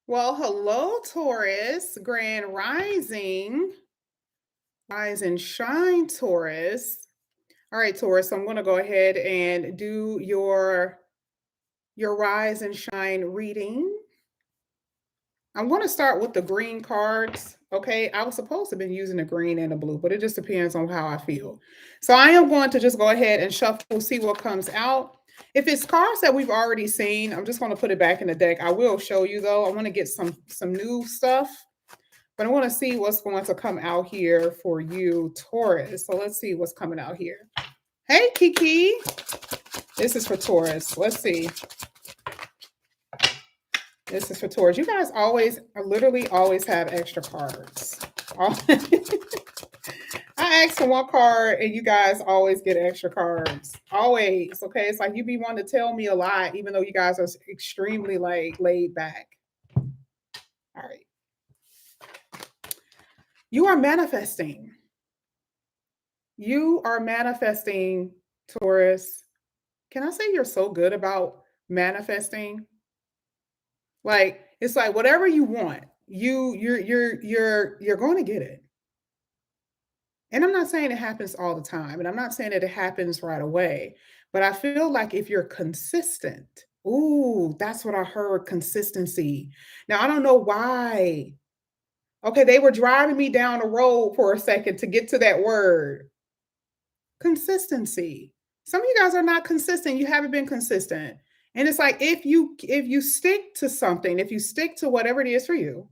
Well, hello, Taurus, Grand Rising, Rise and Shine, Taurus. All right, Taurus, I'm going to go ahead and do your Rise and Shine reading. I'm going to start with the green cards. Okay, I was supposed to have been using the green and the blue, but it just depends on how I feel. So I am going to just go ahead and shuffle, see what comes out. If it's cards that we've already seen, I'm just going to put it back in the deck. I will show you though. I want to get some new stuff. But I want to see what's going to come out here for you, Taurus. So let's see what's coming out here. Hey, Kiki. This is for Taurus. Let's see. This is for Taurus. You guys literally always have extra cards. I ask for one card and you guys always get extra cards. Always. Okay. It's like you be wanting to tell me a lot, even though you guys are extremely like laid back. All right. You are manifesting. You are manifesting, Taurus. Can I say you're so good about manifesting? Like it's like whatever you want, you're going to get it. And I'm not saying it happens all the time, and I'm not saying that it happens right away, but I feel like if you're consistent, ooh, that's what I heard, consistency. Now I don't know why. Okay, they were driving me down the road for a second to get to that word. Consistency. Some of you guys are not consistent. You haven't been consistent. And it's like if you stick to something, if you stick to whatever it is for you,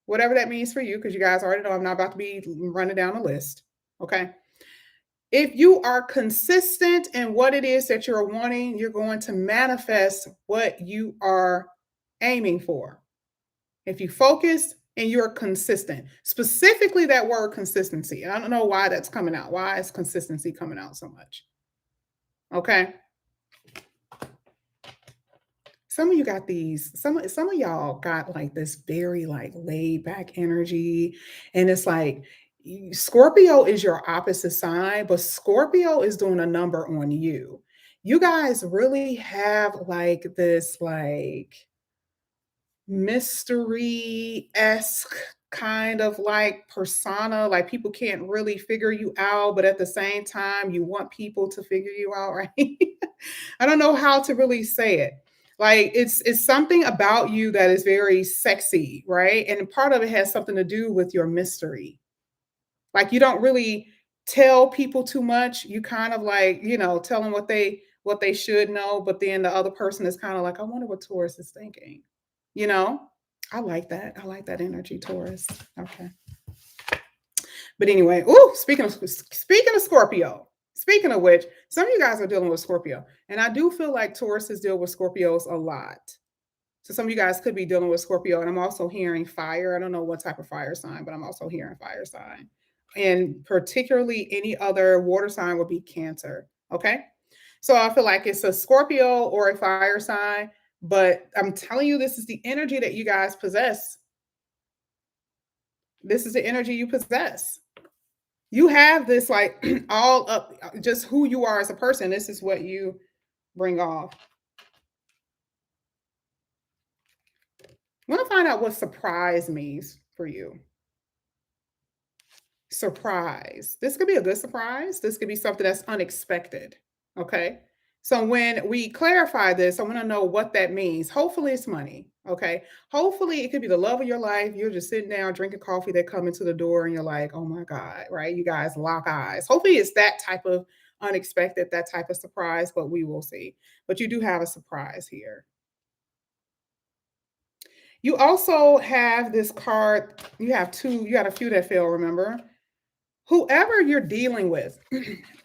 whatever that means for you, because you guys already know I'm not about to be running down a list. Okay. If you are consistent in what it is that you're wanting, you're going to manifest what you are aiming for. If you focus and you're consistent, specifically that word consistency. I don't know why that's coming out. Why is consistency coming out so much? Okay. Some of you got these, some of y'all got like this very like laid back energy. And it's like Scorpio is your opposite sign, but Scorpio is doing a number on you. You guys really have like this like mystery-esque kind of like persona, like people can't really figure you out, but at the same time, you want people to figure you out, right? I don't know how to really say it. Like it's something about you that is very sexy, right? And part of it has something to do with your mystery. Like you don't really tell people too much. You kind of like, tell them what they should know, but then the other person is kind of like, I wonder what Taurus is thinking. You know? I like that. I like that energy, Taurus. Okay. But anyway, speaking of Scorpio, speaking of which, some of you guys are dealing with Scorpio. And I do feel like Tauruses deal with Scorpios a lot. So some of you guys could be dealing with Scorpio. And I'm also hearing fire. I don't know what type of fire sign, but I'm also hearing fire sign. And particularly any other water sign would be Cancer. Okay. So I feel like it's a Scorpio or a fire sign, but I'm telling you, this is the energy that you guys possess. This is the energy you possess. You have this like all up, just who you are as a person. This is what you bring off. I want to find out what surprise means for you. Surprise. This could be a good surprise. This could be something that's unexpected. Okay. So when we clarify this, I want to know what that means. Hopefully it's money. Okay. Hopefully it could be the love of your life. You're just sitting down drinking coffee. They come into the door and you're like, oh my God, right? You guys lock eyes. Hopefully it's that type of unexpected, that type of surprise, but we will see. But you do have a surprise here. You also have this card. You have two, you got a few that fail, remember? Whoever you're dealing with,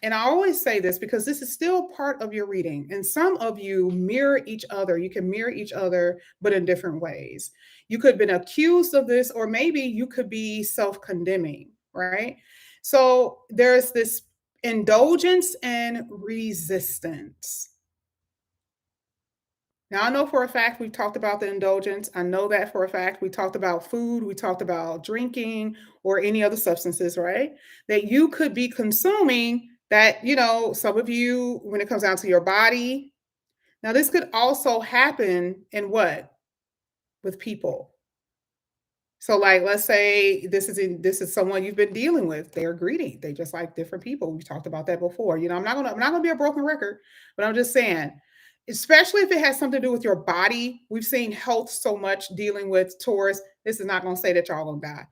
and I always say this because this is still part of your reading, and some of you mirror each other. You can mirror each other, but in different ways. You could have been accused of this, or maybe you could be self condemning, right? So there's this indulgence and resistance. Now, I know for a fact we've talked about the indulgence. I know that for a fact. We talked about food, we talked about drinking or any other substances, right? That you could be consuming that, some of you, when it comes down to your body. Now, this could also happen in what? With people. So, like, let's say this is someone you've been dealing with. They're greedy. They just like different people. We've talked about that before. I'm not gonna be a broken record, but I'm just saying, especially if it has something to do with your body. We've seen health so much dealing with Taurus. This is not gonna say that y'all gonna die.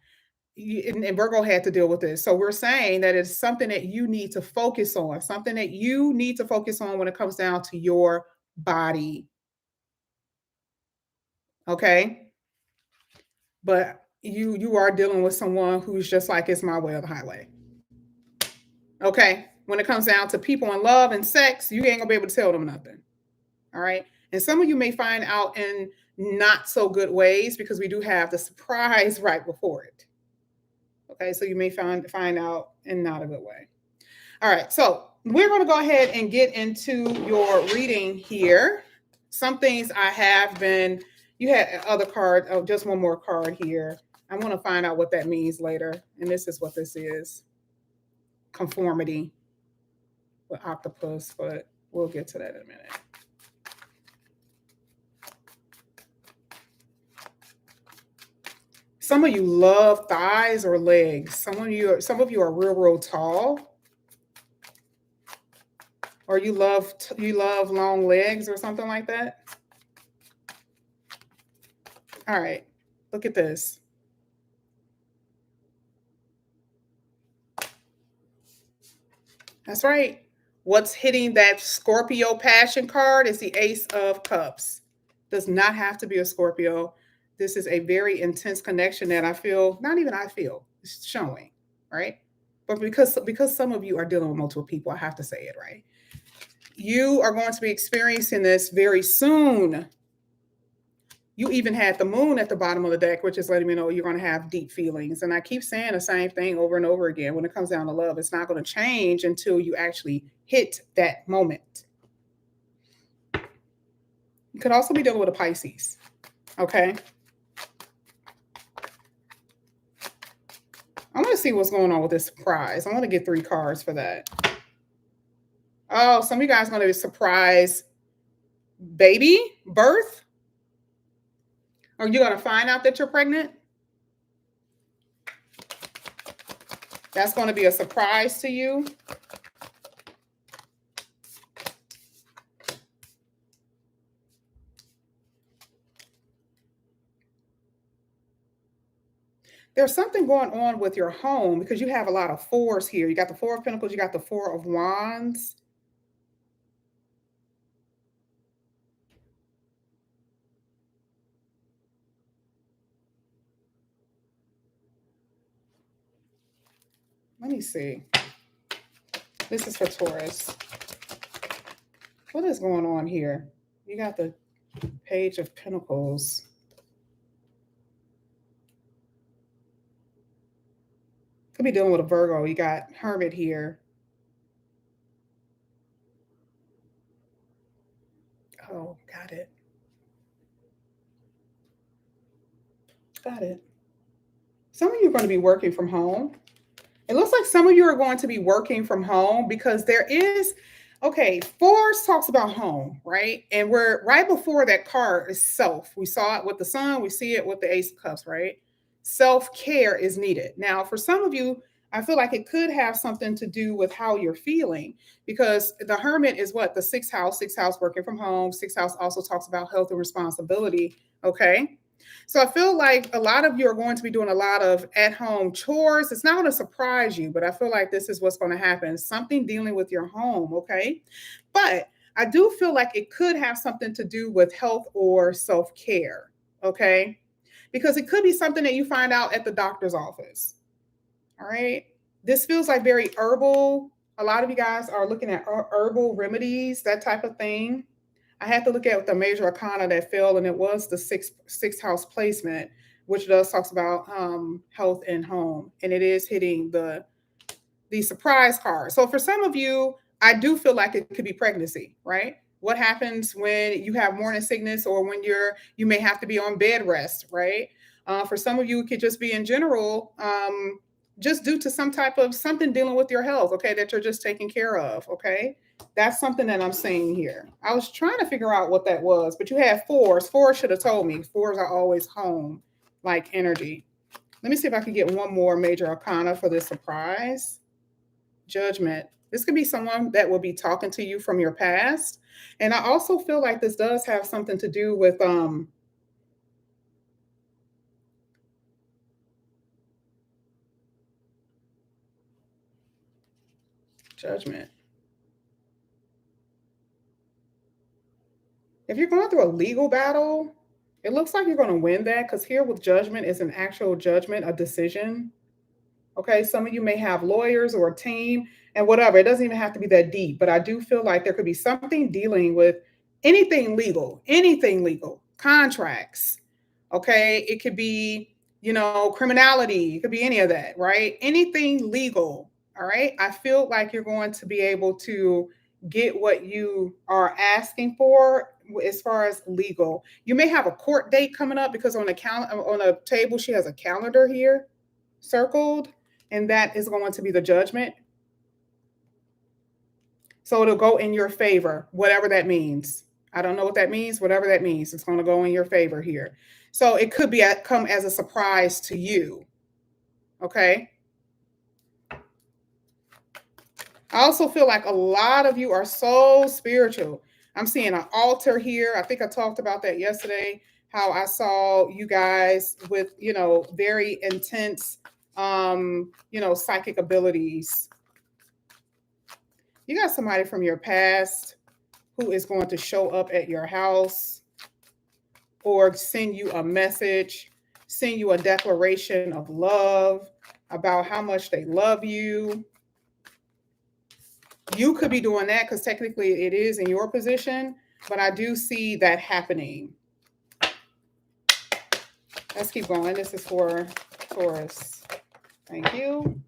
And Virgo had to deal with this. So we're saying that it's something that you need to focus on, something that you need to focus on when it comes down to your body. Okay. But you are dealing with someone who's just like it's my way or the highway. Okay. When it comes down to people and love and sex, you ain't gonna be able to tell them nothing. All right. And some of you may find out in not so good ways because we do have the surprise right before it. Okay. So you may find out in not a good way. All right. So we're gonna go ahead and get into your reading here. Some things I have been you had other card, oh, just one more card here. I want to find out what that means later. And this is what this is. Conformity with octopus, but we'll get to that in a minute. Some of you love thighs or legs. Some of you are real tall, or you love long legs or something like that. All right, look at this. That's right. What's hitting that Scorpio passion card is the Ace of Cups. Does not have to be a Scorpio. This is a very intense connection that I feel, not even I feel, it's showing, right? But because some of you are dealing with multiple people, I have to say it, right? You are going to be experiencing this very soon. You even had the moon at the bottom of the deck, which is letting me know you're going to have deep feelings. And I keep saying the same thing over and over again. When it comes down to love, it's not going to change until you actually hit that moment. You could also be dealing with a Pisces. Okay. I want to see what's going on with this surprise. I want to get 3 cards for that. Oh, some of you guys are going to be surprised baby birth. Are you going to find out that you're pregnant? That's going to be a surprise to you. There's something going on with your home because you have a lot of fours here. You got the 4 of Pentacles, you got the 4 of Wands. Let me see. This is for Taurus. What is going on here? You got the Page of Pentacles. Could be dealing with a Virgo. You got Hermit here. Oh, got it. Got it. Some of you are going to be working from home. It looks like some of you are going to be working from home because there is, okay, fours talks about home, right? And we're right before that card is self. We saw it with the sun, we see it with the Ace of Cups, right? Self-care is needed. Now, for some of you, I feel like it could have something to do with how you're feeling because the Hermit is what? The sixth house working from home. Sixth house also talks about health and responsibility, okay? So I feel like a lot of you are going to be doing a lot of at-home chores. It's not going to surprise you, but I feel like this is what's going to happen. Something dealing with your home, okay? But I do feel like it could have something to do with health or self-care, okay? Because it could be something that you find out at the doctor's office. All right. This feels like very herbal. A lot of you guys are looking at herbal remedies, that type of thing. I had to look at the major arcana that fell, and it was the sixth house placement, which does talks about health and home, and it is hitting the surprise card. So for some of you, I do feel like it could be pregnancy, right? What happens when you have morning sickness or when you may have to be on bed rest, right? For some of you, it could just be in general, just due to some type of something dealing with your health, okay, that you're just taking care of, okay? That's something that I'm seeing here. I was trying to figure out what that was, but you had fours. Fours should have told me. Fours are always home, like energy. Let me see if I can get one more major arcana for this surprise. Judgment. This could be someone that will be talking to you from your past. And I also feel like this does have something to do with judgment. If you're going through a legal battle, it looks like you're going to win that, because here with judgment is an actual judgment, a decision. Okay, some of you may have lawyers or a team and whatever. It doesn't even have to be that deep, but I do feel like there could be something dealing with anything legal, contracts. Okay, it could be, criminality, it could be any of that, right? Anything legal. All right, I feel like you're going to be able to get what you are asking for as far as legal. You may have a court date coming up, because on a table she has a calendar here circled, and that is going to be the judgment. So it'll go in your favor, whatever that means. I don't know what that means. Whatever that means, it's going to go in your favor here. So it could come as a surprise to you. Okay. I also feel like a lot of you are so spiritual. I'm seeing an altar here. I think I talked about that yesterday, how I saw you guys with, very intense, psychic abilities. You got somebody from your past who is going to show up at your house or send you a message, send you a declaration of love about how much they love you. You could be doing that, because technically it is in your position, but I do see that happening. Let's keep going. This is for Taurus. Thank you.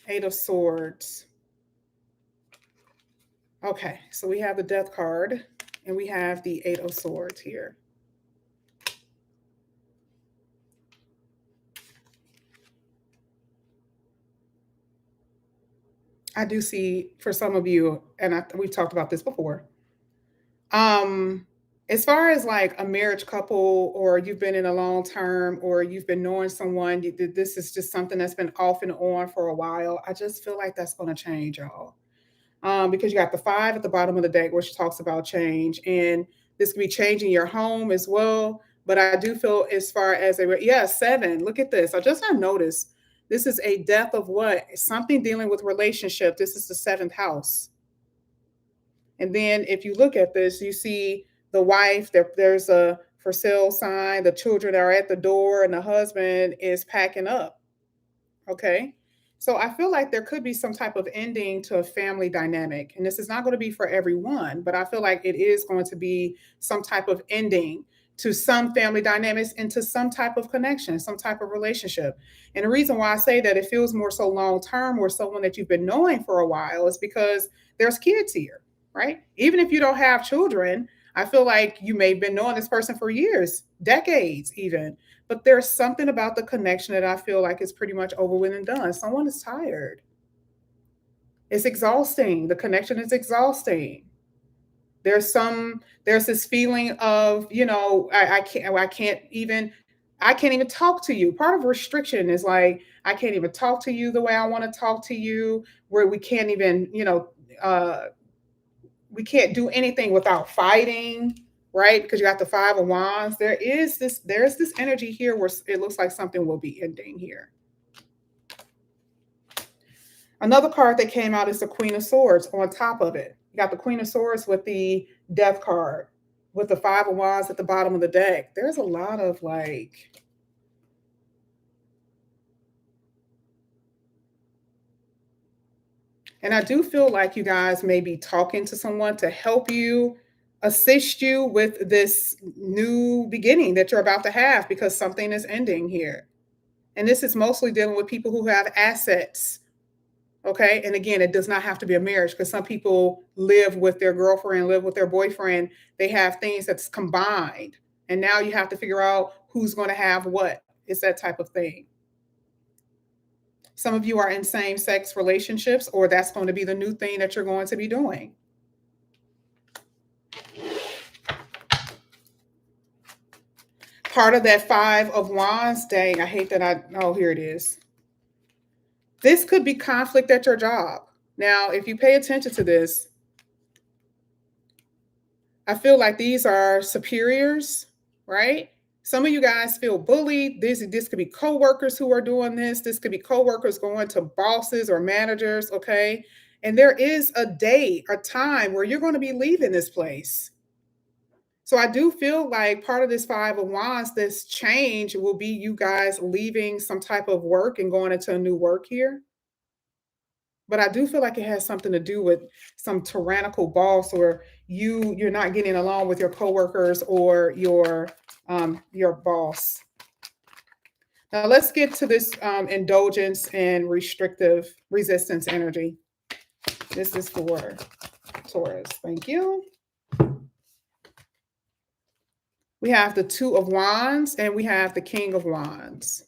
Eight of Swords. Okay, so we have the Death card and we have the Eight of Swords here. I do see for some of you, and we've talked about this before. As far as like a marriage couple, or you've been in a long term, or you've been knowing someone, this is just something that's been off and on for a while. I just feel like that's going to change, y'all. Because you got the 5 at the bottom of the deck, which talks about change, and this could be changing your home as well. But I do feel, as far as 7. Look at this. I just have noticed this is a death of what? Something dealing with relationship. This is the 7th house. And then if you look at this, you see the wife, there's a for sale sign, the children are at the door, and the husband is packing up. Okay. So I feel like there could be some type of ending to a family dynamic. And this is not going to be for everyone, but I feel like it is going to be some type of ending to some family dynamics, into some type of connection, some type of relationship. And the reason why I say that it feels more so long term, or someone that you've been knowing for a while, is because there's kids here, right? Even if you don't have children, I feel like you may have been knowing this person for years, decades even, but there's something about the connection that I feel like is pretty much over with and done. Someone is tired. It's exhausting. The connection is exhausting. There's this feeling of, I can't even talk to you. Part of restriction is like, I can't even talk to you the way I want to talk to you, where we can't even, we can't do anything without fighting, right? Because you got the 5 of Wands. There's this energy here where it looks like something will be ending here. Another card that came out is the Queen of Swords on top of it. You got the Queen of Swords with the Death card, with the 5 of Wands at the bottom of the deck. There's a lot of like, and I do feel like you guys may be talking to someone to help you, assist you with this new beginning that you're about to have, because something is ending here. And this is mostly dealing with people who have assets. Okay. And again, it does not have to be a marriage, because some people live with their girlfriend, live with their boyfriend. They have things that's combined. And now you have to figure out who's going to have what. It's that type of thing. Some of you are in same-sex relationships, or that's going to be the new thing that you're going to be doing. Part of that Five of Wands, dang, I hate that oh, here it is. This could be conflict at your job. Now, if you pay attention to this, I feel like these are superiors, right? Some of you guys feel bullied. This could be coworkers who are doing this. This could be coworkers going to bosses or managers, okay? And there is a day, a time where you're going to be leaving this place. So I do feel like part of this Five of Wands, this change will be you guys leaving some type of work and going into a new work here. But I do feel like it has something to do with some tyrannical boss, or you're not getting along with your coworkers or your boss. Now let's get to this indulgence and restrictive resistance energy. This is for Taurus. Thank you. We have the Two of Wands and we have the King of Wands.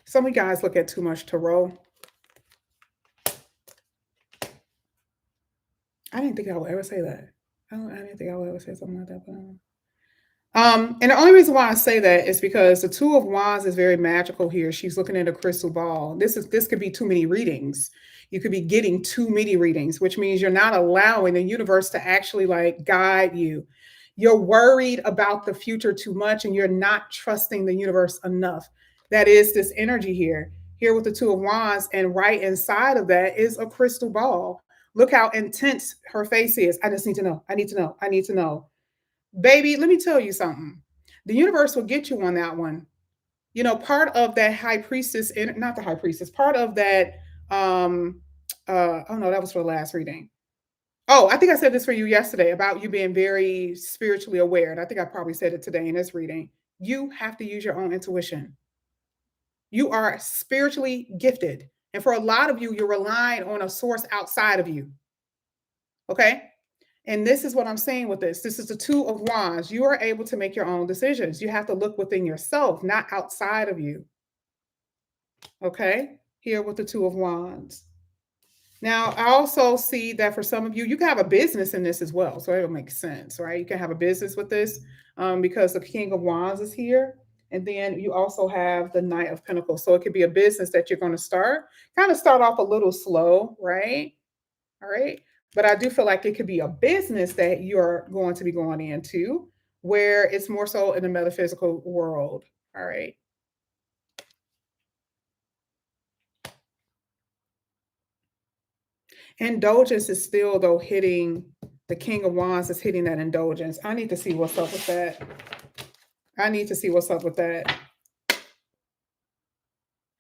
Some of you guys look at too much tarot. I didn't think I would ever say that. I didn't think I would ever say something like that. But and the only reason why I say that is because the Two of Wands is very magical here. She's looking at a crystal ball. This could be too many readings. You could be getting too many readings, which means you're not allowing the universe to actually like guide you. You're worried about the future too much and you're not trusting the universe enough. That is this energy here. Here with the Two of Wands, and right inside of that is a crystal ball. Look how intense her face is. I just need to know. I need to know. I need to know. Baby, let me tell you something. The universe will get you on that one. You know, part of that high priestess, not the high priestess, part of that, oh no, that was for the last reading. Oh, I think I said this for you yesterday about you being very spiritually aware. And I think I probably said it today in this reading. You have to use your own intuition. You are spiritually gifted. And for a lot of you, you're relying on a source outside of you. Okay. And this is what I'm saying with this. This is the Two of Wands. You are able to make your own decisions. You have to look within yourself, not outside of you. Okay. Here with the Two of Wands. Now, I also see that for some of you, you can have a business in this as well. So it'll make sense, right? You can have a business with this because the King of Wands is here. And then you also have the Knight of Pentacles. So it could be a business that you're going to kind of start off a little slow, right? All right. But I do feel like it could be a business that you're going to be going into where it's more so in the metaphysical world. All right. Indulgence is still, though, hitting the King of Wands is hitting that indulgence. I need to see what's up with that. I need to see what's up with that.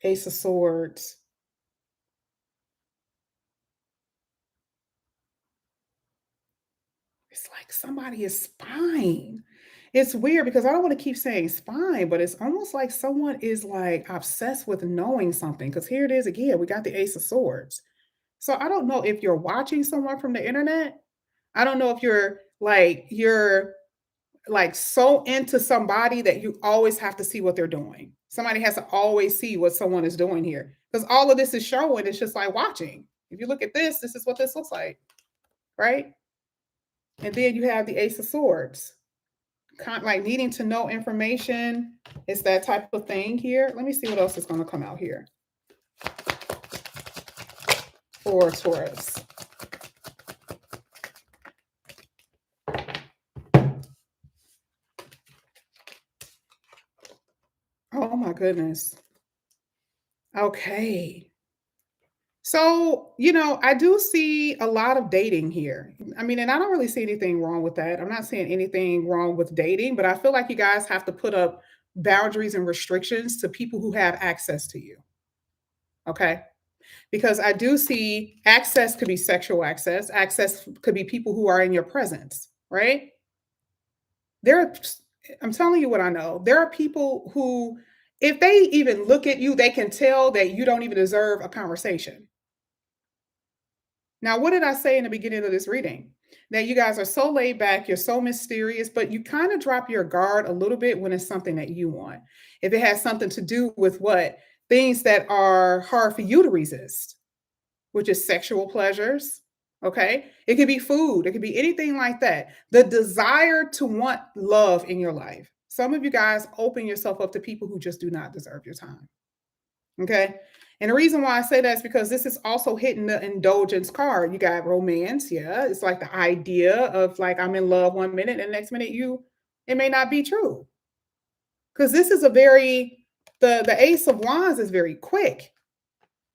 Ace of Swords. It's like somebody is spying. It's weird because I don't want to keep saying spying, but it's almost like someone is like obsessed with knowing something. Because here it is again. We got the Ace of Swords. So I don't know if you're watching someone from the internet. I don't know if you're like so into somebody that you always have to see what they're doing. Somebody has to always see what someone is doing here. Because all of this is showing, it's just like watching. If you look at this, this is what this looks like, right? And then you have the Ace of Swords. Like needing to know information. It's that type of thing here. Let me see what else is going to come out here for Taurus. Oh my goodness. Okay. So, I do see a lot of dating here. I mean, and I don't really see anything wrong with that. I'm not seeing anything wrong with dating, but I feel like you guys have to put up boundaries and restrictions to people who have access to you. Okay. Because I do see access could be sexual access, access could be people who are in your presence, right? There are, I'm telling you what I know. There are people who, if they even look at you, they can tell that you don't even deserve a conversation. Now, what did I say in the beginning of this reading? That you guys are so laid back, you're so mysterious, but you kind of drop your guard a little bit when it's something that you want. If it has something to do with what? things that are hard for you to resist, which is sexual pleasures. Okay. It could be food, it could be anything like that. The desire to want love in your life. Some of you guys open yourself up to people who just do not deserve your time. Okay. And the reason why I say that is because this is also hitting the indulgence card. You got romance. Yeah. It's like the idea of like, I'm in love 1 minute and next minute it may not be true. Because this is a very, the Ace of Wands is very quick.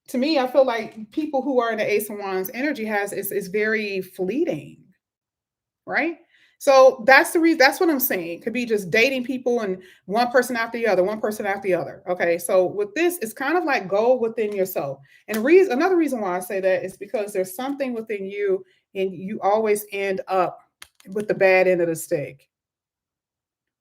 To me, I feel like people who are in the Ace of Wands energy is very fleeting, right? So that's the reason. That's what I'm saying. Could be just dating people and one person after the other, one person after the other. Okay, so with this, it's kind of like go within yourself. And another reason why I say that is because there's something within you, and you always end up with the bad end of the stick.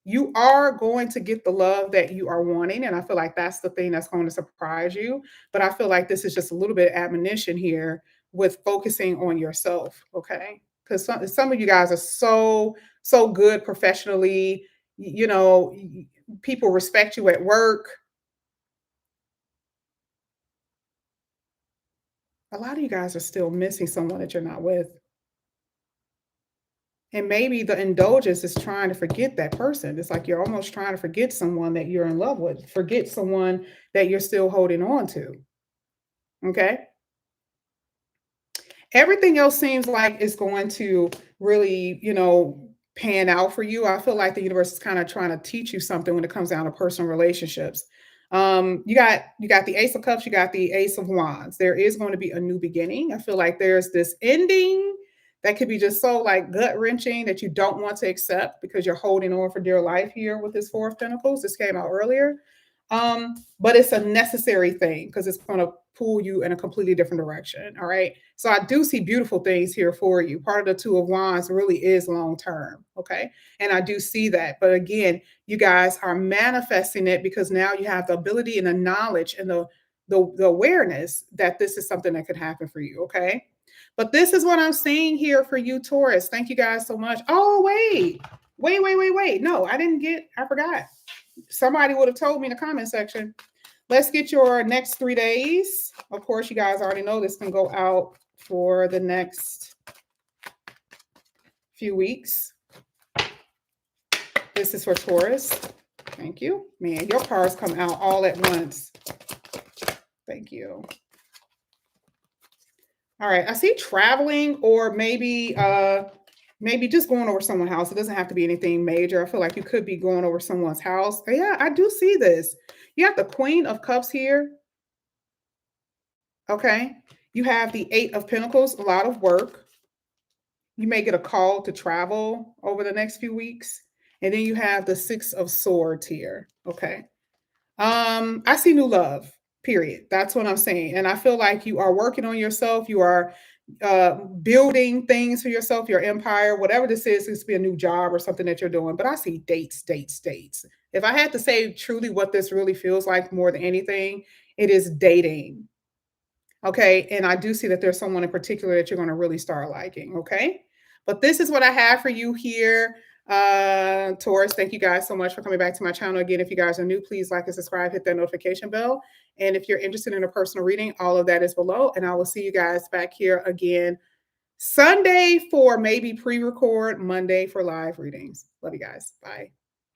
You are going to get the love that you are wanting. And I feel like that's the thing that's going to surprise you. But I feel like this is just a little bit of admonition here with focusing on yourself. Okay. Because some of you guys are so good professionally. People respect you at work. A lot of you guys are still missing someone that you're not with. And maybe the indulgence is trying to forget that person. It's like you're almost trying to forget someone that you're in love with, forget someone that you're still holding on to. Okay. Everything else seems like it's going to really, pan out for you. I feel like the universe is kind of trying to teach you something when it comes down to personal relationships. You got the Ace of Cups, you got the Ace of Wands. There is going to be a new beginning. I feel like there's this ending that could be just so like gut wrenching that you don't want to accept because you're holding on for dear life here with this Four of Pentacles. This came out earlier. But it's a necessary thing because it's going to pull you in a completely different direction. All right. So I do see beautiful things here for you. Part of the Two of Wands really is long term. Okay. And I do see that. But again, you guys are manifesting it because now you have the ability and the knowledge and the awareness that this is something that could happen for you. Okay. But this is what I'm seeing here for you, Taurus. Thank you guys so much. Oh, wait. No, I forgot. Somebody would have told me in the comment section. Let's get your next 3 days. Of course, you guys already know this can go out for the next few weeks. This is for Taurus. Thank you. Man, your cards come out all at once. Thank you. All right. I see traveling or maybe just going over someone's house. It doesn't have to be anything major. I feel like you could be going over someone's house. Yeah, I do see this. You have the Queen of Cups here. Okay. You have the Eight of Pentacles, a lot of work. You may get a call to travel over the next few weeks. And then you have the Six of Swords here. Okay. I see new love, period. That's what I'm saying. And I feel like you are working on yourself. You are building things for yourself, your empire, whatever this is. This could be a new job or something that you're doing. But I see dates. If I had to say truly what this really feels like more than anything, it is dating. Okay. And I do see that there's someone in particular that you're going to really start liking. Okay. But this is what I have for you here. Taurus, thank you guys so much for coming back to my channel. Again, if you guys are new, please like and subscribe, hit that notification bell. And if you're interested in a personal reading, all of that is below. And I will see you guys back here again Sunday for maybe pre-record, Monday for live readings. Love you guys. Bye.